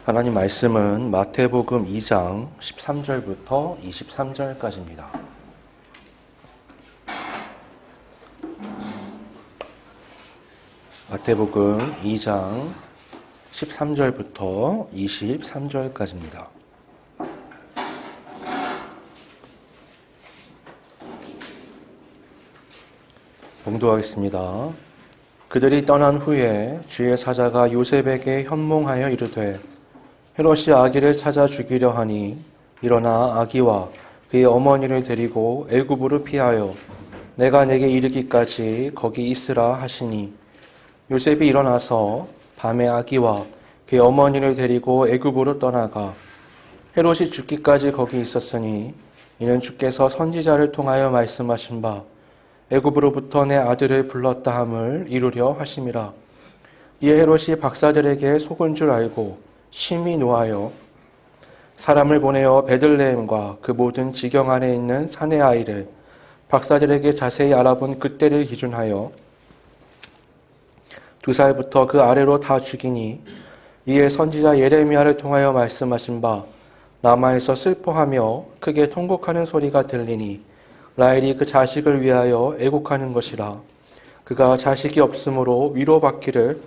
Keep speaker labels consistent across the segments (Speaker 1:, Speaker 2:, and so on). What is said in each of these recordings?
Speaker 1: 하나님 말씀은 마태복음 2장 13절부터 23절까지입니다. 마태복음 2장 13절부터 23절까지입니다. 봉독하겠습니다. 그들이 떠난 후에 주의 사자가 요셉에게 현몽하여 이르되 헤롯이 아기를 찾아 죽이려 하니 일어나 아기와 그의 어머니를 데리고 애굽으로 피하여 내가 내게 이르기까지 거기 있으라 하시니 요셉이 일어나서 밤에 아기와 그의 어머니를 데리고 애굽으로 떠나가 헤롯이 죽기까지 거기 있었으니 이는 주께서 선지자를 통하여 말씀하신 바 애굽으로부터 내 아들을 불렀다 함을 이루려 하심이라. 이에 헤롯이 박사들에게 속은 줄 알고 심히 노하여 사람을 보내어 베들레헴과 그 모든 지경 안에 있는 산의 아이를 박사들에게 자세히 알아본 그때를 기준하여 2살부터 그 아래로 다 죽이니 이에 선지자 예레미야를 통하여 말씀하신 바 라마에서 슬퍼하며 크게 통곡하는 소리가 들리니 라헬이 그 자식을 위하여 애곡하는 것이라. 그가 자식이 없으므로 위로받기를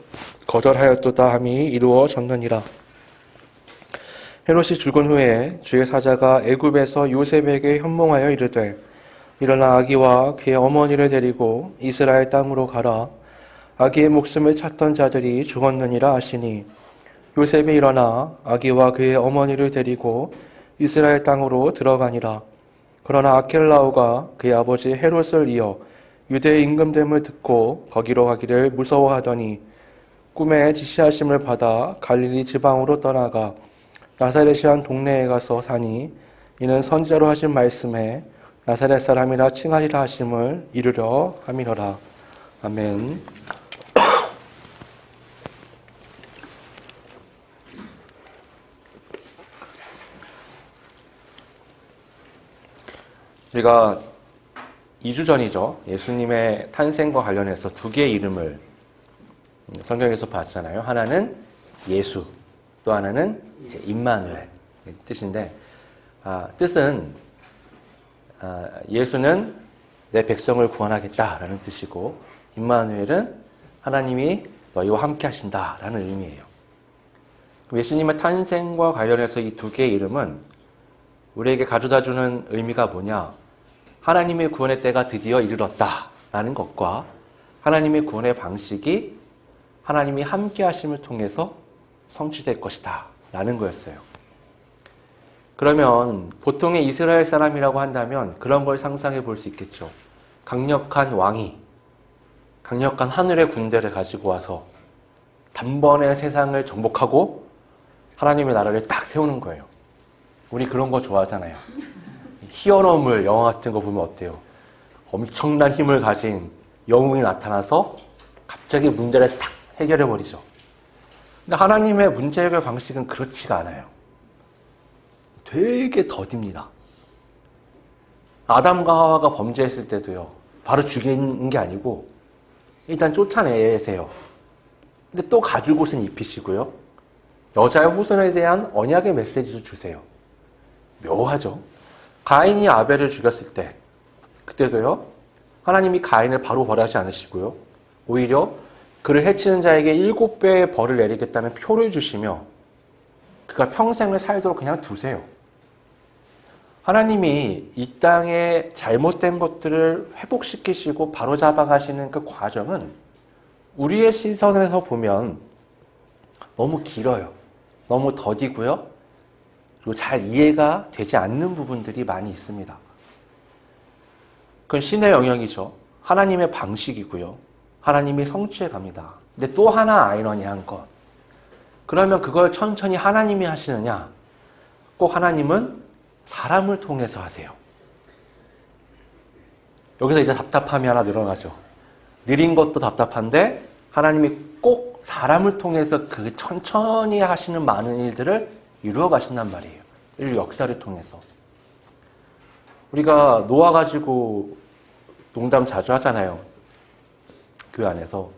Speaker 1: 거절하였도다 함이 이루어졌느니라. 헤롯이 죽은 후에 주의 사자가 애굽에서 요셉에게 현몽하여 이르되 일어나 아기와 그의 어머니를 데리고 이스라엘 땅으로 가라. 아기의 목숨을 찾던 자들이 죽었느니라 하시니 요셉이 일어나 아기와 그의 어머니를 데리고 이스라엘 땅으로 들어가니라. 그러나 아켈라오가 그의 아버지 헤롯을 이어 유대의 임금됨을 듣고 거기로 가기를 무서워하더니 꿈에 지시하심을 받아 갈릴리 지방으로 떠나가 나사렛이란 동네에 가서 사니 이는 선지자로 하신 말씀에 나사렛 사람이라 칭하리라 하심을 이루려 함이로라. 아멘. 우리가 2주 전이죠. 예수님의 탄생과 관련해서 두 개의 이름을 성경에서 봤잖아요. 하나는 예수, 또 하나는 이제 임마누엘 뜻인데, 뜻은 예수는 내 백성을 구원하겠다라는 뜻이고, 임마누엘은 하나님이 너희와 함께 하신다라는 의미예요. 예수님의 탄생과 관련해서 이 두 개의 이름은 우리에게 가져다주는 의미가 뭐냐? 하나님의 구원의 때가 드디어 이르렀다라는 것과 하나님의 구원의 방식이 하나님이 함께 하심을 통해서 성취될 것이다 라는 거였어요. 그러면 보통의 이스라엘 사람이라고 한다면 그런 걸 상상해 볼 수 있겠죠. 강력한 왕이 강력한 하늘의 군대를 가지고 와서 단번에 세상을 정복하고 하나님의 나라를 딱 세우는 거예요. 우리 그런 거 좋아하잖아요. 히어로물 영화 같은 거 보면 어때요? 엄청난 힘을 가진 영웅이 나타나서 갑자기 문제를 싹 해결해 버리죠. 근데 하나님의 문제 해결 방식은 그렇지가 않아요. 되게 더딥니다. 아담과 하와가 범죄했을 때도요. 바로 죽이는 게 아니고 일단 쫓아내세요. 근데 또 가죽옷은 입히시고요. 여자의 후손에 대한 언약의 메시지도 주세요. 묘하죠. 가인이 아벨을 죽였을 때 그때도요. 하나님이 가인을 바로 벌하지 않으시고요. 오히려 그를 해치는 자에게 7배의 벌을 내리겠다는 표를 주시며 그가 평생을 살도록 그냥 두세요. 하나님이 이 땅에 잘못된 것들을 회복시키시고 바로잡아 가시는 그 과정은 우리의 시선에서 보면 너무 길어요. 너무 더디고요. 그리고 잘 이해가 되지 않는 부분들이 많이 있습니다. 그건 신의 영역이죠. 하나님의 방식이고요. 하나님이 성취해 갑니다. 근데 또 하나 아이러니한 건 그러면 그걸 천천히 하나님이 하시느냐? 꼭 하나님은 사람을 통해서 하세요. 여기서 이제 답답함이 하나 늘어나죠. 느린 것도 답답한데 하나님이 꼭 사람을 통해서 그 천천히 하시는 많은 일들을 이루어 가신단 말이에요. 인류 역사를 통해서. 우리가 노아 가지고 농담 자주 하잖아요. 교회 안에서.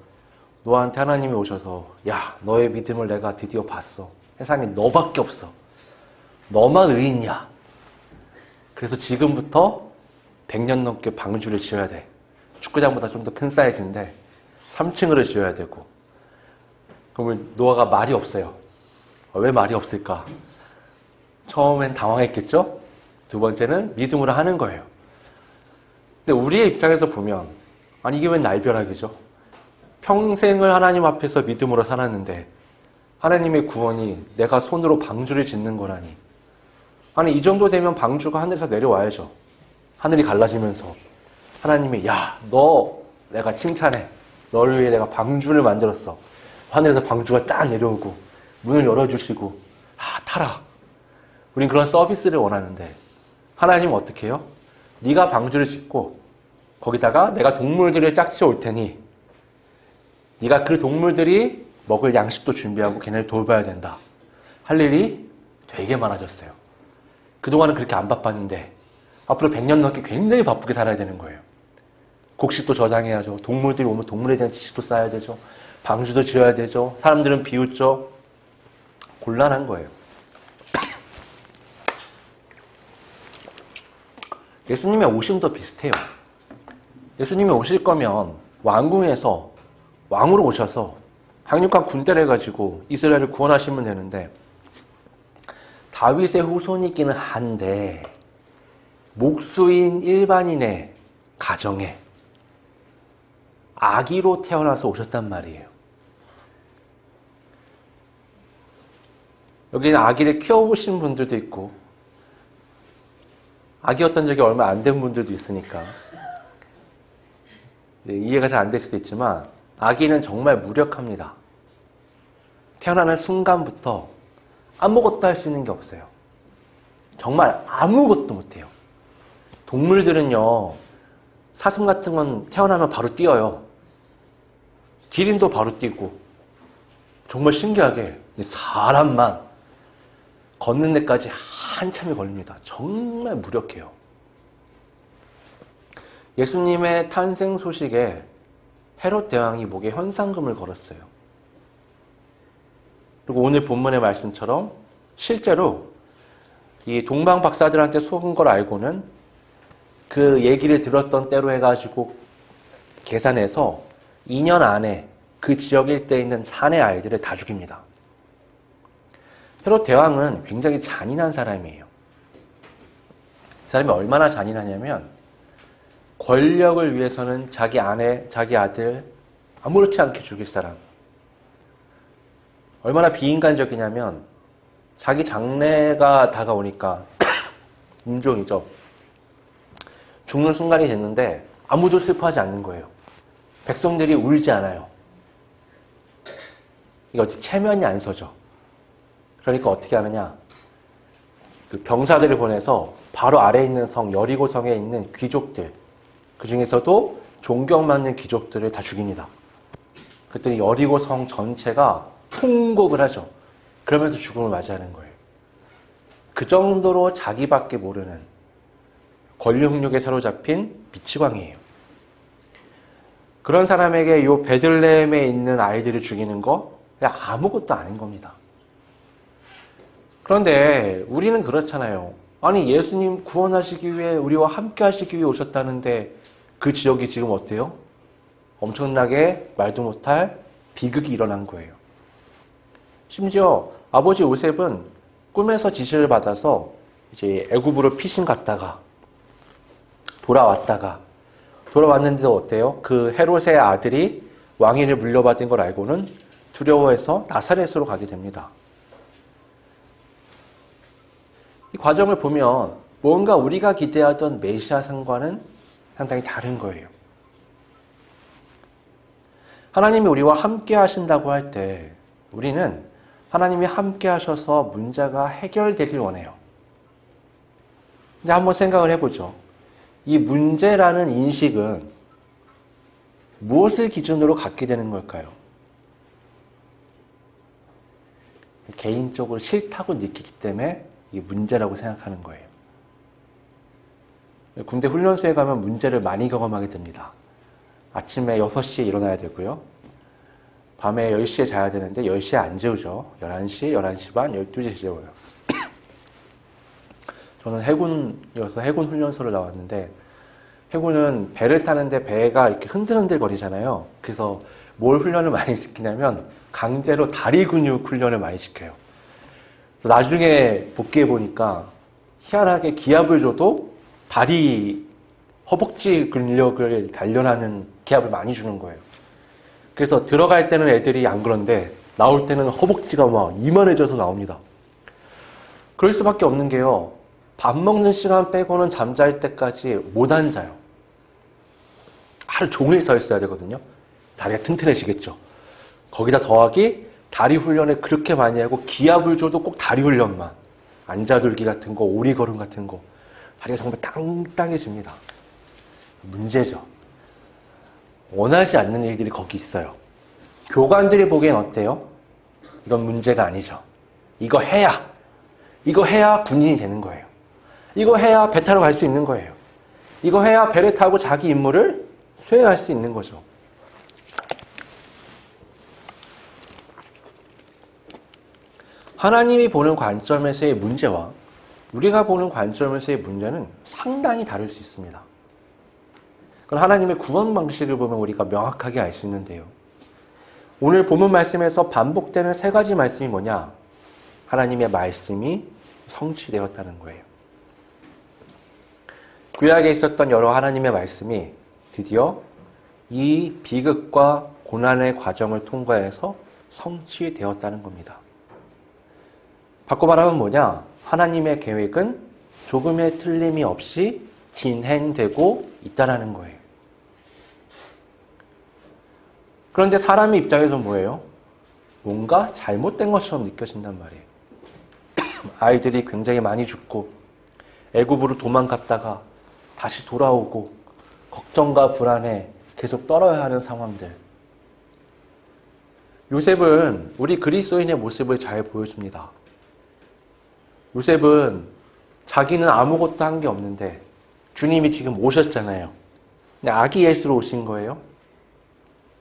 Speaker 1: 노아한테 하나님이 오셔서 야, 너의 믿음을 내가 드디어 봤어. 세상에 너밖에 없어. 너만 의인이야. 그래서 지금부터 100년 넘게 방주를 지어야 돼. 축구장보다 좀 더 큰 사이즈인데 3층으로 지어야 되고. 그러면 노아가 말이 없어요. 왜 말이 없을까? 처음엔 당황했겠죠? 두 번째는 믿음으로 하는 거예요. 근데 우리의 입장에서 보면 아니 이게 웬 날벼락이죠? 평생을 하나님 앞에서 믿음으로 살았는데 하나님의 구원이 내가 손으로 방주를 짓는 거라니. 아니 이 정도 되면 방주가 하늘에서 내려와야죠. 하늘이 갈라지면서 하나님이 야, 너 내가 칭찬해. 너를 위해 내가 방주를 만들었어. 하늘에서 방주가 딱 내려오고 문을 열어주시고 타라. 우린 그런 서비스를 원하는데 하나님은 어떻게 해요? 네가 방주를 짓고 거기다가 내가 동물들을 짝지어 올 테니 네가 그 동물들이 먹을 양식도 준비하고 걔네를 돌봐야 된다. 할 일이 되게 많아졌어요. 그동안은 그렇게 안 바빴는데 앞으로 100년 넘게 굉장히 바쁘게 살아야 되는 거예요. 곡식도 저장해야죠. 동물들이 오면 동물에 대한 지식도 쌓아야 되죠. 방주도 지어야 되죠. 사람들은 비웃죠. 곤란한 거예요. 예수님의 오심도 비슷해요. 예수님이 오실 거면 왕궁에서 왕으로 오셔서 강력한 군대를 해가지고 이스라엘을 구원하시면 되는데 다윗의 후손이기는 한데 목수인 일반인의 가정에 아기로 태어나서 오셨단 말이에요. 여기는 아기를 키워보신 분들도 있고 아기였던 적이 얼마 안 된 분들도 있으니까 이해가 잘 안 될 수도 있지만 아기는 정말 무력합니다. 태어나는 순간부터 아무것도 할 수 있는 게 없어요. 정말 아무것도 못해요. 동물들은요, 사슴 같은 건 태어나면 바로 뛰어요. 기린도 바로 뛰고. 정말 신기하게 사람만 걷는 데까지 한참이 걸립니다. 정말 무력해요. 예수님의 탄생 소식에 헤롯 대왕이 목에 현상금을 걸었어요. 그리고 오늘 본문의 말씀처럼 실제로 이 동방 박사들한테 속은 걸 알고는 그 얘기를 들었던 때로 해가지고 계산해서 2년 안에 그 지역 일대에 있는 산의 아이들을 다 죽입니다. 헤롯 대왕은 굉장히 잔인한 사람이에요. 그 사람이 얼마나 잔인하냐면 권력을 위해서는 자기 아내, 자기 아들 아무렇지 않게 죽일 사람. 얼마나 비인간적이냐면 자기 장래가 다가오니까 임종이죠. 죽는 순간이 됐는데 아무도 슬퍼하지 않는 거예요. 백성들이 울지 않아요. 이거 체면이 안 서죠. 그러니까 어떻게 하느냐. 그 병사들을 보내서 바로 아래에 있는 성 여리고성에 있는 귀족들, 그 중에서도 존경받는 귀족들을 다 죽입니다. 그랬더니 여리고성 전체가 통곡을 하죠. 그러면서 죽음을 맞이하는 거예요. 그 정도로 자기밖에 모르는 권력욕에 사로잡힌 미치광이에요. 그런 사람에게 이 베들레헴에 있는 아이들을 죽이는 거 그냥 아무것도 아닌 겁니다. 그런데 우리는 그렇잖아요. 아니 예수님 구원하시기 위해 우리와 함께 하시기 위해 오셨다는데 그 지역이 지금 어때요? 엄청나게 말도 못할 비극이 일어난 거예요. 심지어 아버지 요셉은 꿈에서 지시를 받아서 이제 애굽으로 피신 갔다가 돌아왔는데도 어때요? 그 헤롯의 아들이 왕위를 물려받은 걸 알고는 두려워해서 나사렛으로 가게 됩니다. 이 과정을 보면 뭔가 우리가 기대하던 메시아상과는 상당히 다른 거예요. 하나님이 우리와 함께 하신다고 할 때 우리는 하나님이 함께 하셔서 문제가 해결되길 원해요. 근데 한번 생각을 해보죠. 이 문제라는 인식은 무엇을 기준으로 갖게 되는 걸까요? 개인적으로 싫다고 느끼기 때문에 이게 문제라고 생각하는 거예요. 군대 훈련소에 가면 문제를 많이 경험하게 됩니다. 아침에 6시에 일어나야 되고요. 밤에 10시에 자야 되는데 10시에 안 재우죠. 11시, 11시 반, 12시에 재워요. 저는 해군이어서 해군 훈련소를 나왔는데 해군은 배를 타는데 배가 이렇게 흔들흔들 거리잖아요. 그래서 뭘 훈련을 많이 시키냐면 강제로 다리 근육 훈련을 많이 시켜요. 그래서 나중에 복귀해 보니까 희한하게 기압을 줘도 다리 허벅지 근력을 단련하는 기압을 많이 주는 거예요. 그래서 들어갈 때는 애들이 안 그런데 나올 때는 허벅지가 막 이만해져서 나옵니다. 그럴 수밖에 없는 게요. 밥 먹는 시간 빼고는 잠잘 때까지 못 앉아요. 하루 종일 서 있어야 되거든요. 다리가 튼튼해지겠죠. 거기다 더하기 다리 훈련을 그렇게 많이 하고 기압을 줘도 꼭 다리 훈련만. 앉아돌기 같은 거, 오리걸음 같은 거. 다리가 정말 땅땅해집니다. 문제죠. 원하지 않는 일들이 거기 있어요. 교관들이 보기엔 어때요? 이건 문제가 아니죠. 이거 해야 군인이 되는 거예요. 이거 해야 배 타러 갈 수 있는 거예요. 이거 해야 배를 타고 자기 임무를 수행할 수 있는 거죠. 하나님이 보는 관점에서의 문제와 우리가 보는 관점에서의 문제는 상당히 다를 수 있습니다. 그럼 하나님의 구원 방식을 보면 우리가 명확하게 알 수 있는데요. 오늘 본문 말씀에서 반복되는 세 가지 말씀이 뭐냐? 하나님의 말씀이 성취되었다는 거예요. 구약에 있었던 여러 하나님의 말씀이 드디어 이 비극과 고난의 과정을 통과해서 성취되었다는 겁니다. 바꿔 말하면 뭐냐? 하나님의 계획은 조금의 틀림이 없이 진행되고 있다는 거예요. 그런데 사람의 입장에서 뭐예요? 뭔가 잘못된 것처럼 느껴진단 말이에요. 아이들이 굉장히 많이 죽고 애굽으로 도망갔다가 다시 돌아오고 걱정과 불안에 계속 떨어야 하는 상황들. 요셉은 우리 그리스도인의 모습을 잘 보여줍니다. 요셉은 자기는 아무것도 한 게 없는데 주님이 지금 오셨잖아요. 근데 아기 예수로 오신 거예요.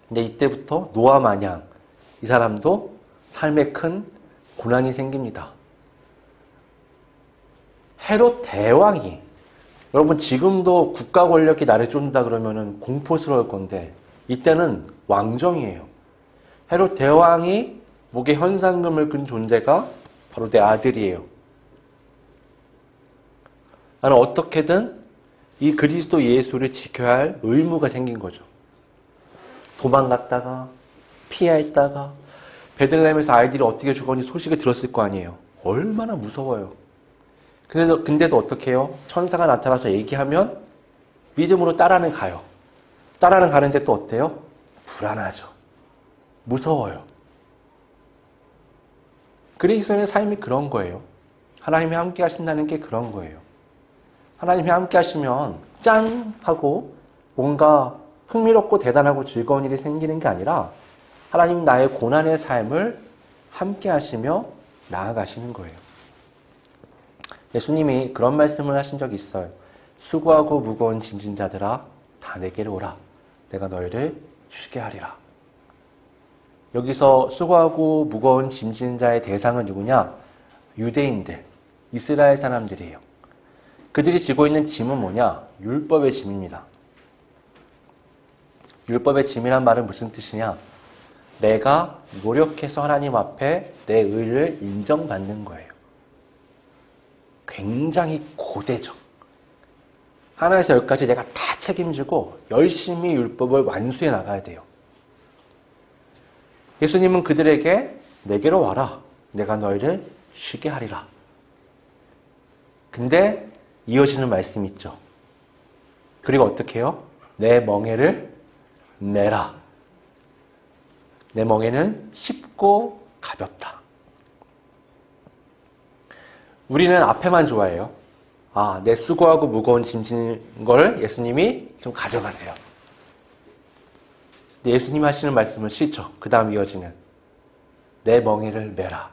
Speaker 1: 근데 이때부터 노아 마냥 이 사람도 삶에 큰 고난이 생깁니다. 헤롯 대왕이, 여러분 지금도 국가 권력이 나를 쫓는다 그러면 공포스러울 건데 이때는 왕정이에요. 헤롯 대왕이 목에 현상금을 끈 존재가 바로 내 아들이에요. 나는 어떻게든 이 그리스도 예수를 지켜야 할 의무가 생긴 거죠. 도망갔다가 피했다가 베들레헴에서 아이들이 어떻게 죽었는지 소식을 들었을 거 아니에요. 얼마나 무서워요. 근데도 어떻게 해요? 천사가 나타나서 얘기하면 믿음으로 따라는 가요. 따라는 가는데 또 어때요? 불안하죠. 무서워요. 그리스도인의 삶이 그런 거예요. 하나님이 함께 하신다는 게 그런 거예요. 하나님이 함께 하시면 짠! 하고 뭔가 흥미롭고 대단하고 즐거운 일이 생기는 게 아니라 하나님 나의 고난의 삶을 함께 하시며 나아가시는 거예요. 예수님이 그런 말씀을 하신 적이 있어요. 수고하고 무거운 짐진 자들아 다 내게로 오라. 내가 너희를 쉬게 하리라. 여기서 수고하고 무거운 짐진 자의 대상은 누구냐? 유대인들, 이스라엘 사람들이에요. 그들이 지고 있는 짐은 뭐냐? 율법의 짐입니다. 율법의 짐이란 말은 무슨 뜻이냐? 내가 노력해서 하나님 앞에 내 의를 인정받는 거예요. 굉장히 고대죠. 하나에서 열까지 내가 다 책임지고 열심히 율법을 완수해 나가야 돼요. 예수님은 그들에게 내게로 와라. 내가 너희를 쉬게 하리라. 근데 이어지는 말씀이 있죠. 그리고 어떻게 해요? 내 멍에를 메라. 내 멍에는 쉽고 가볍다. 우리는 앞에만 좋아해요. 아, 내 수고하고 무거운 짐진 걸 예수님이 좀 가져가세요. 근데 예수님이 하시는 말씀은 싫죠. 그 다음 이어지는 내 멍에를 메라.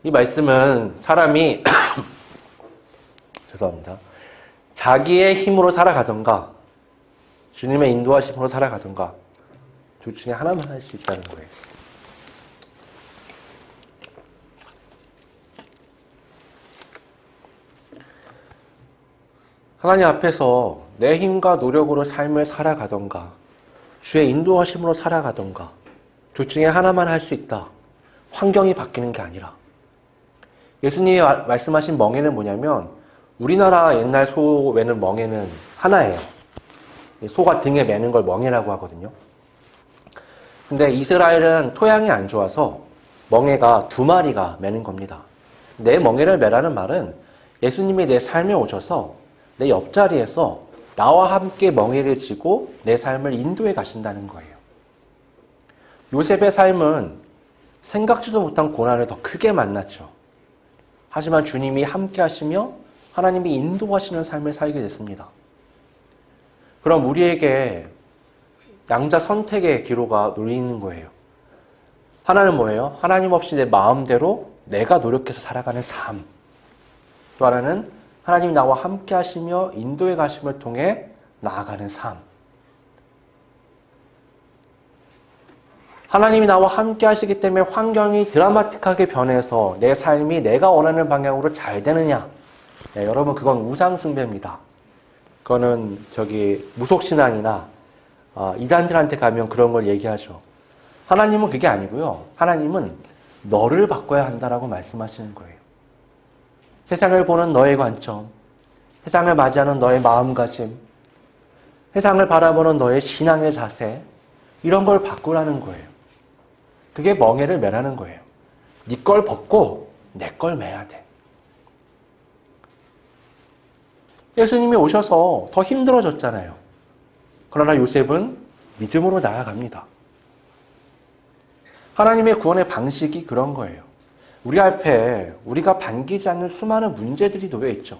Speaker 1: 이 말씀은 사람이 죄송합니다. 자기의 힘으로 살아가던가 주님의 인도하심으로 살아가던가 둘 중에 하나만 할 수 있다는 거예요. 하나님 앞에서 내 힘과 노력으로 삶을 살아가던가 주의 인도하심으로 살아가던가 둘 중에 하나만 할 수 있다. 환경이 바뀌는 게 아니라. 예수님이 말씀하신 멍에는 뭐냐면 우리나라 옛날 소 매는 멍에는 하나예요. 소가 등에 매는 걸 멍에라고 하거든요. 근데 이스라엘은 토양이 안 좋아서 멍에가 2마리가 매는 겁니다. 내 멍에를 매라는 말은 예수님이 내 삶에 오셔서 내 옆자리에서 나와 함께 멍에를 지고 내 삶을 인도해 가신다는 거예요. 요셉의 삶은 생각지도 못한 고난을 더 크게 만났죠. 하지만 주님이 함께 하시며 하나님이 인도하시는 삶을 살게 됐습니다. 그럼 우리에게 양자 선택의 기로가 놓이는 거예요. 하나는 뭐예요? 하나님 없이 내 마음대로 내가 노력해서 살아가는 삶. 또 하나는 하나님이 나와 함께 하시며 인도해 가심을 통해 나아가는 삶. 하나님이 나와 함께 하시기 때문에 환경이 드라마틱하게 변해서 내 삶이 내가 원하는 방향으로 잘 되느냐. 네, 여러분 그건 우상숭배입니다. 그거는 무속신앙이나 이단들한테 가면 그런 걸 얘기하죠. 하나님은 그게 아니고요. 하나님은 너를 바꿔야 한다라고 말씀하시는 거예요. 세상을 보는 너의 관점, 세상을 맞이하는 너의 마음가짐, 세상을 바라보는 너의 신앙의 자세, 이런 걸 바꾸라는 거예요. 그게 멍에를 매라는 거예요. 네 걸 벗고 내 걸 매야 돼. 예수님이 오셔서 더 힘들어졌잖아요. 그러나 요셉은 믿음으로 나아갑니다. 하나님의 구원의 방식이 그런 거예요. 우리 앞에 우리가 반기지 않는 수많은 문제들이 놓여 있죠.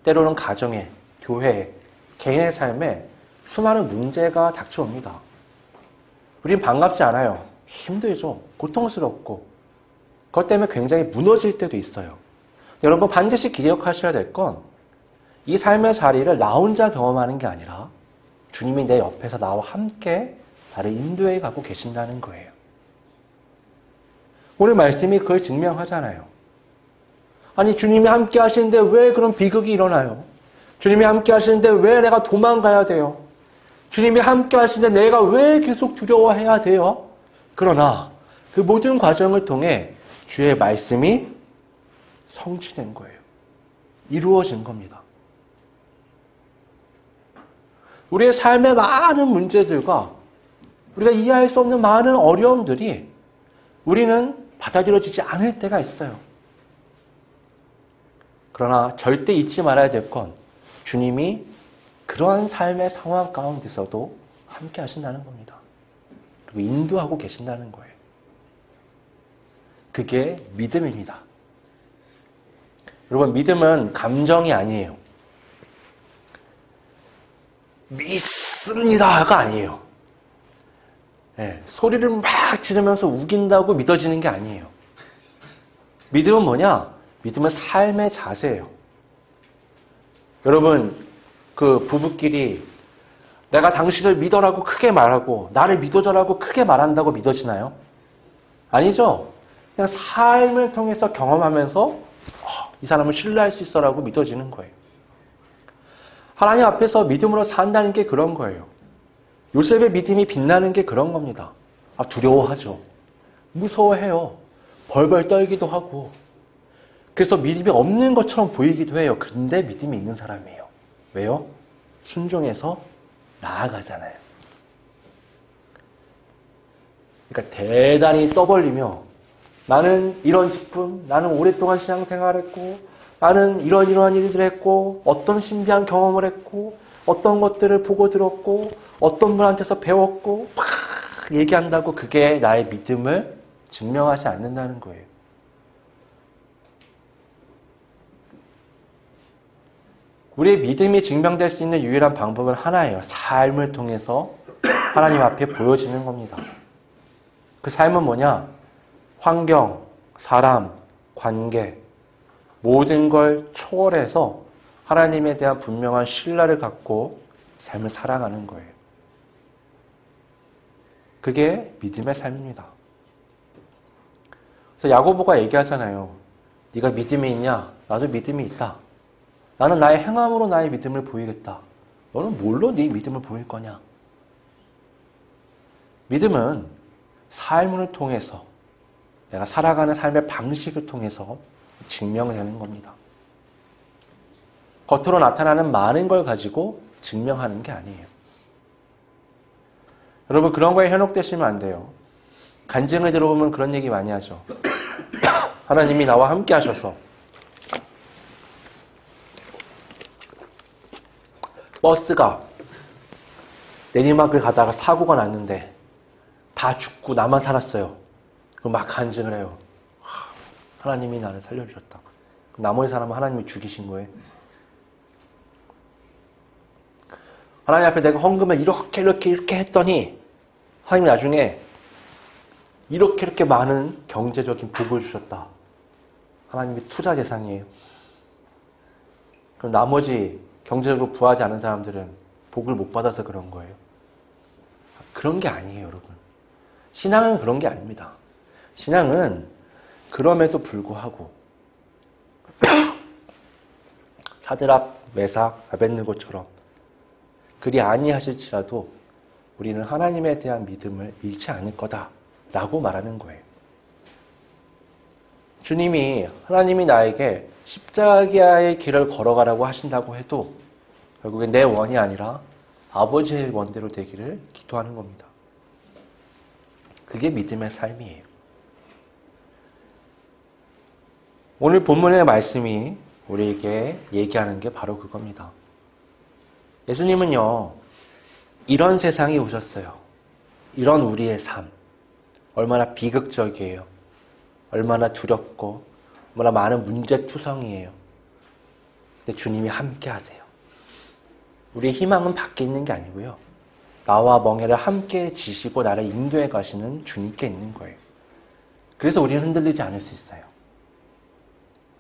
Speaker 1: 때로는 가정에, 교회에, 개인의 삶에 수많은 문제가 닥쳐옵니다. 우린 반갑지 않아요. 힘들죠. 고통스럽고. 그것 때문에 굉장히 무너질 때도 있어요. 여러분 반드시 기억하셔야 될 건 이 삶의 자리를 나 혼자 경험하는 게 아니라 주님이 내 옆에서 나와 함께 나를 인도해 가고 계신다는 거예요. 오늘 말씀이 그걸 증명하잖아요. 아니 주님이 함께 하시는데 왜 그런 비극이 일어나요? 주님이 함께 하시는데 왜 내가 도망가야 돼요? 주님이 함께 하시는데 내가 왜 계속 두려워해야 돼요? 그러나 그 모든 과정을 통해 주의 말씀이 성취된 거예요. 이루어진 겁니다. 우리의 삶의 많은 문제들과 우리가 이해할 수 없는 많은 어려움들이 우리는 받아들여지지 않을 때가 있어요. 그러나 절대 잊지 말아야 될 건 주님이 그러한 삶의 상황 가운데서도 함께 하신다는 겁니다. 그리고 인도하고 계신다는 거예요. 그게 믿음입니다. 여러분 믿음은 감정이 아니에요. 믿습니다가 아니에요. 네, 소리를 막 지르면서 우긴다고 믿어지는 게 아니에요. 믿음은 뭐냐? 믿음은 삶의 자세예요. 여러분 그 부부끼리 내가 당신을 믿어라고 크게 말하고 나를 믿어줘라고 크게 말한다고 믿어지나요? 아니죠. 그냥 삶을 통해서 경험하면서 이 사람을 신뢰할 수 있어라고 믿어지는 거예요. 하나님 앞에서 믿음으로 산다는 게 그런 거예요. 요셉의 믿음이 빛나는 게 그런 겁니다. 두려워하죠. 무서워해요. 벌벌 떨기도 하고. 그래서 믿음이 없는 것처럼 보이기도 해요. 근데 믿음이 있는 사람이에요. 왜요? 순종해서 나아가잖아요. 그러니까 대단히 떠벌리며 나는 이런 직분, 나는 오랫동안 신앙생활을 했고 나는 이러한 일들을 했고 어떤 신비한 경험을 했고 어떤 것들을 보고 들었고 어떤 분한테서 배웠고 막 얘기한다고 그게 나의 믿음을 증명하지 않는다는 거예요. 우리의 믿음이 증명될 수 있는 유일한 방법은 하나예요. 삶을 통해서 하나님 앞에 보여지는 겁니다. 그 삶은 뭐냐? 환경, 사람, 관계 모든 걸 초월해서 하나님에 대한 분명한 신뢰를 갖고 삶을 살아가는 거예요. 그게 믿음의 삶입니다. 그래서 야고보가 얘기하잖아요. 네가 믿음이 있냐? 나도 믿음이 있다. 나는 나의 행함으로 나의 믿음을 보이겠다. 너는 뭘로 네 믿음을 보일 거냐? 믿음은 삶을 통해서, 내가 살아가는 삶의 방식을 통해서 증명되는 겁니다. 겉으로 나타나는 많은 걸 가지고 증명하는 게 아니에요. 여러분, 그런 거에 현혹되시면 안 돼요. 간증을 들어보면 그런 얘기 많이 하죠. 하나님이 나와 함께 하셔서 버스가 내리막을 가다가 사고가 났는데 다 죽고 나만 살았어요. 그럼 막 간증을 해요. 하나님이 나를 살려주셨다. 그럼 나머지 사람은 하나님이 죽이신 거예요. 하나님 앞에 내가 헌금을 이렇게 했더니 하나님이 나중에 이렇게 많은 경제적인 복을 주셨다. 하나님이 투자 대상이에요. 그럼 나머지 경제적으로 부하지 않은 사람들은 복을 못 받아서 그런 거예요. 그런 게 아니에요, 여러분. 신앙은 그런 게 아닙니다. 신앙은 그럼에도 불구하고 사드락, 메삭, 아벳느고처럼 그리 아니하실지라도 우리는 하나님에 대한 믿음을 잃지 않을 거다라고 말하는 거예요. 주님이, 하나님이 나에게 십자가의 길을 걸어가라고 하신다고 해도 결국에 내 원이 아니라 아버지의 원대로 되기를 기도하는 겁니다. 그게 믿음의 삶이에요. 오늘 본문의 말씀이 우리에게 얘기하는 게 바로 그겁니다. 예수님은요, 이런 세상에 오셨어요. 이런 우리의 삶. 얼마나 비극적이에요. 얼마나 두렵고, 얼마나 많은 문제투성이에요. 근데 주님이 함께 하세요. 우리의 희망은 밖에 있는 게 아니고요. 나와 멍에를 함께 지시고 나를 인도해 가시는 주님께 있는 거예요. 그래서 우리는 흔들리지 않을 수 있어요.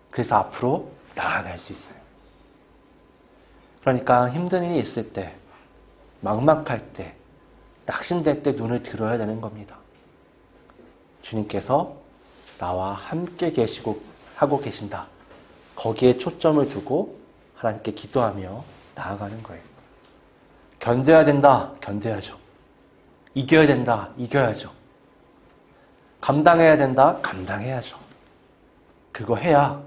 Speaker 1: 그래서 앞으로 나아갈 수 있어요. 그러니까 힘든 일이 있을 때, 막막할 때, 낙심될 때 눈을 들어야 되는 겁니다. 주님께서 나와 함께 하고 계신다. 거기에 초점을 두고 하나님께 기도하며 나아가는 거예요. 견뎌야 된다. 견뎌야죠. 이겨야 된다. 이겨야죠. 감당해야 된다. 감당해야죠. 그거 해야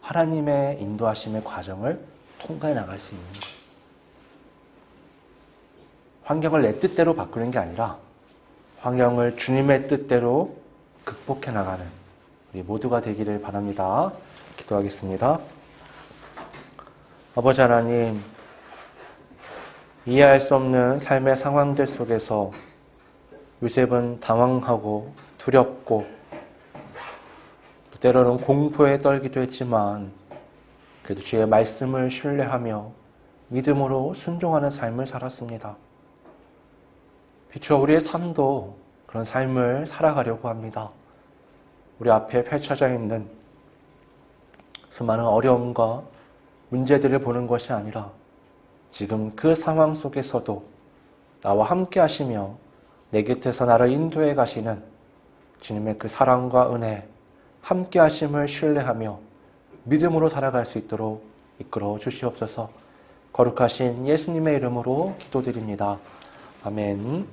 Speaker 1: 하나님의 인도하심의 과정을 통과해 나갈 수 있는 거예요. 환경을 내 뜻대로 바꾸는 게 아니라 환경을 주님의 뜻대로 극복해 나가는 우리 모두가 되기를 바랍니다. 기도하겠습니다. 아버지 하나님, 이해할 수 없는 삶의 상황들 속에서 요셉은 당황하고 두렵고 때로는 공포에 떨기도 했지만 그래도 주의 말씀을 신뢰하며 믿음으로 순종하는 삶을 살았습니다. 비추어 우리의 삶도 그런 삶을 살아가려고 합니다. 우리 앞에 펼쳐져 있는 수많은 어려움과 문제들을 보는 것이 아니라 지금 그 상황 속에서도 나와 함께 하시며 내 곁에서 나를 인도해 가시는 주님의 그 사랑과 은혜, 함께 하심을 신뢰하며 믿음으로 살아갈 수 있도록 이끌어 주시옵소서. 거룩하신 예수님의 이름으로 기도드립니다. 아멘.